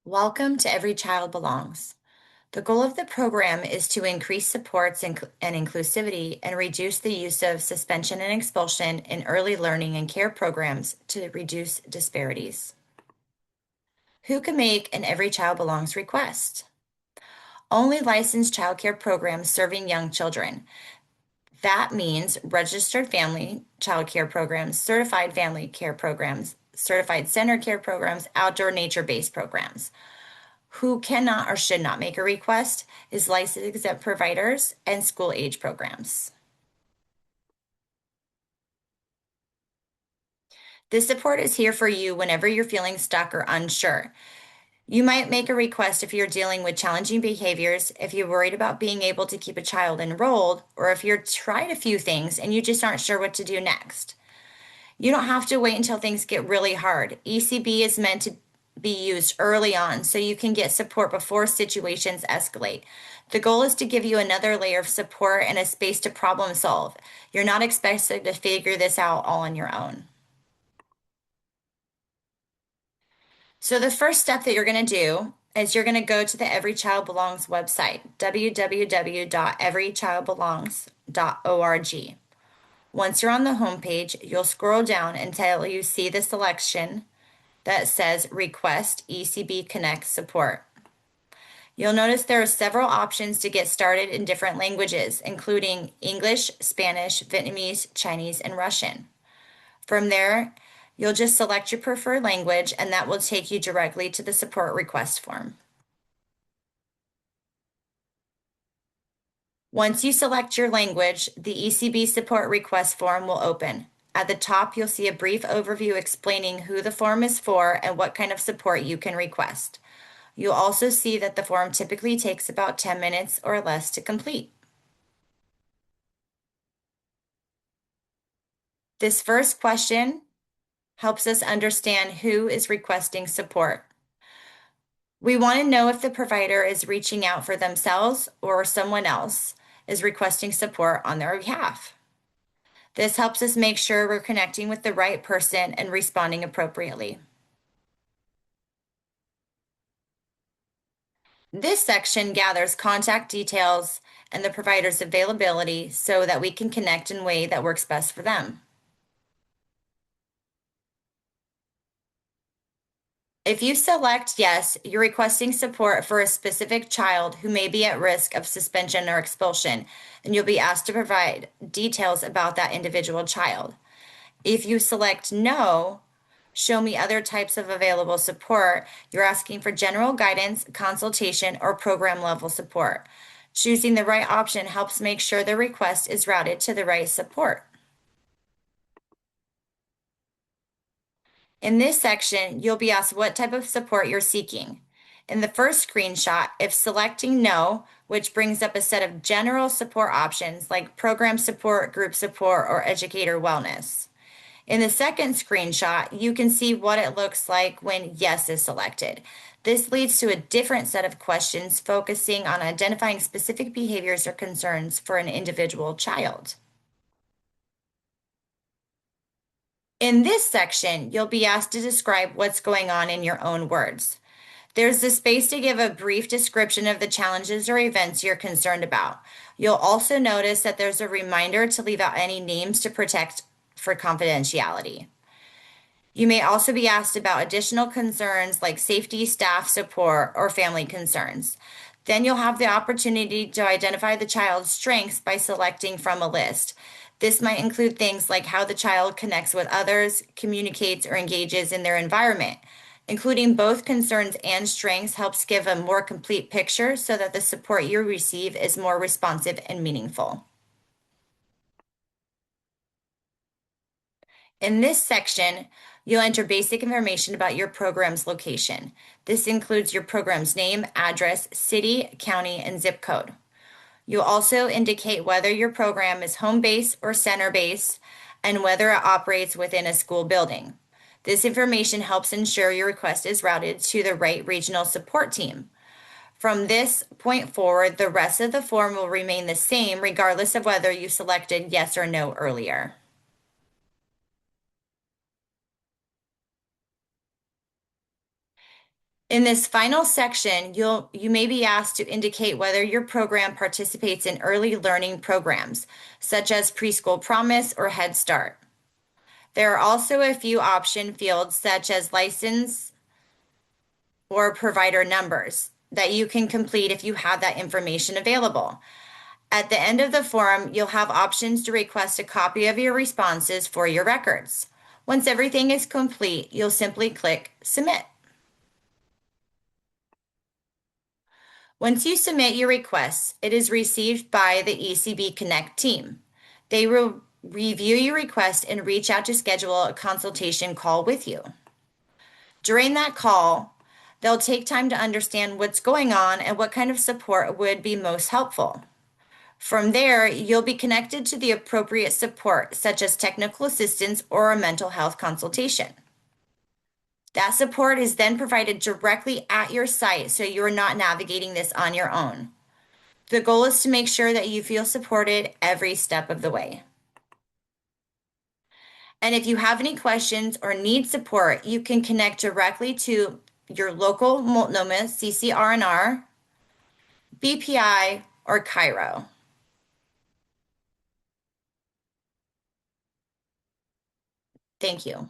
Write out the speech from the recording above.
Welcome to Every Child Belongs. The goal of the program is to increase supports and inclusivity and reduce the use of suspension and expulsion in early learning and care programs to reduce disparities. Who can make an Every Child Belongs request? Only licensed child care programs serving young children. That means registered family child care programs, certified family care programs, certified center care programs, outdoor nature-based programs. Who cannot or should not make a request is licensed exempt providers and school age programs. This support is here for you whenever you're feeling stuck or unsure. You might make a request if you're dealing with challenging behaviors, if you're worried about being able to keep a child enrolled, or if you've tried a few things and you just aren't sure what to do next. You don't have to wait until things get really hard. ECB is meant to be used early on so you can get support before situations escalate. The goal is to give you another layer of support and a space to problem solve. You're not expected to figure this out all on your own. So the first step that you're going to do is you're going to go to the Every Child Belongs website, www.everychildbelongs.org. Once you're on the homepage, you'll scroll down until you see the selection that says Request ECB Connect Support. You'll notice there are several options to get started in different languages, including English, Spanish, Vietnamese, Chinese, and Russian. From there, you'll just select your preferred language, and that will take you directly to the support request form. Once you select your language, the ECB support request form will open. At the top, you'll see a brief overview explaining who the form is for and what kind of support you can request. You'll also see that the form typically takes about 10 minutes or less to complete. This first question helps us understand who is requesting support. We want to know if the provider is reaching out for themselves or someone else is requesting support on their behalf. This helps us make sure we're connecting with the right person and responding appropriately. This section gathers contact details and the provider's availability so that we can connect in a way that works best for them. If you select yes, you're requesting support for a specific child who may be at risk of suspension or expulsion, and you'll be asked to provide details about that individual child. If you select no, show me other types of available support, you're asking for general guidance, consultation, or program level support. Choosing the right option helps make sure the request is routed to the right support. In this section, you'll be asked what type of support you're seeking. In the first screenshot, if selecting no, which brings up a set of general support options like program support, group support, or educator wellness. In the second screenshot, you can see what it looks like when yes is selected. This leads to a different set of questions focusing on identifying specific behaviors or concerns for an individual child. In this section, you'll be asked to describe what's going on in your own words. There's the space to give a brief description of the challenges or events you're concerned about. You'll also notice that there's a reminder to leave out any names to protect for confidentiality. You may also be asked about additional concerns like safety, staff support, or family concerns. Then you'll have the opportunity to identify the child's strengths by selecting from a list. This might include things like how the child connects with others, communicates, or engages in their environment. Including both concerns and strengths helps give a more complete picture so that the support you receive is more responsive and meaningful. In this section, you'll enter basic information about your program's location. This includes your program's name, address, city, county, and zip code. You'll also indicate whether your program is home base or center base and whether it operates within a school building. This information helps ensure your request is routed to the right regional support team. From this point forward, the rest of the form will remain the same regardless of whether you selected yes or no earlier. In this final section, you may be asked to indicate whether your program participates in early learning programs, such as Preschool Promise or Head Start. There are also a few option fields, such as license or provider numbers, that you can complete if you have that information available. At the end of the form, you'll have options to request a copy of your responses for your records. Once everything is complete, you'll simply click Submit. Once you submit your request, it is received by the ECB Connect team. They will review your request and reach out to schedule a consultation call with you. During that call, they'll take time to understand what's going on and what kind of support would be most helpful. From there, you'll be connected to the appropriate support, such as technical assistance or a mental health consultation. That support is then provided directly at your site, so you're not navigating this on your own. The goal is to make sure that you feel supported every step of the way. And if you have any questions or need support, you can connect directly to your local Multnomah CCR&R, BPI, or Cairo. Thank you.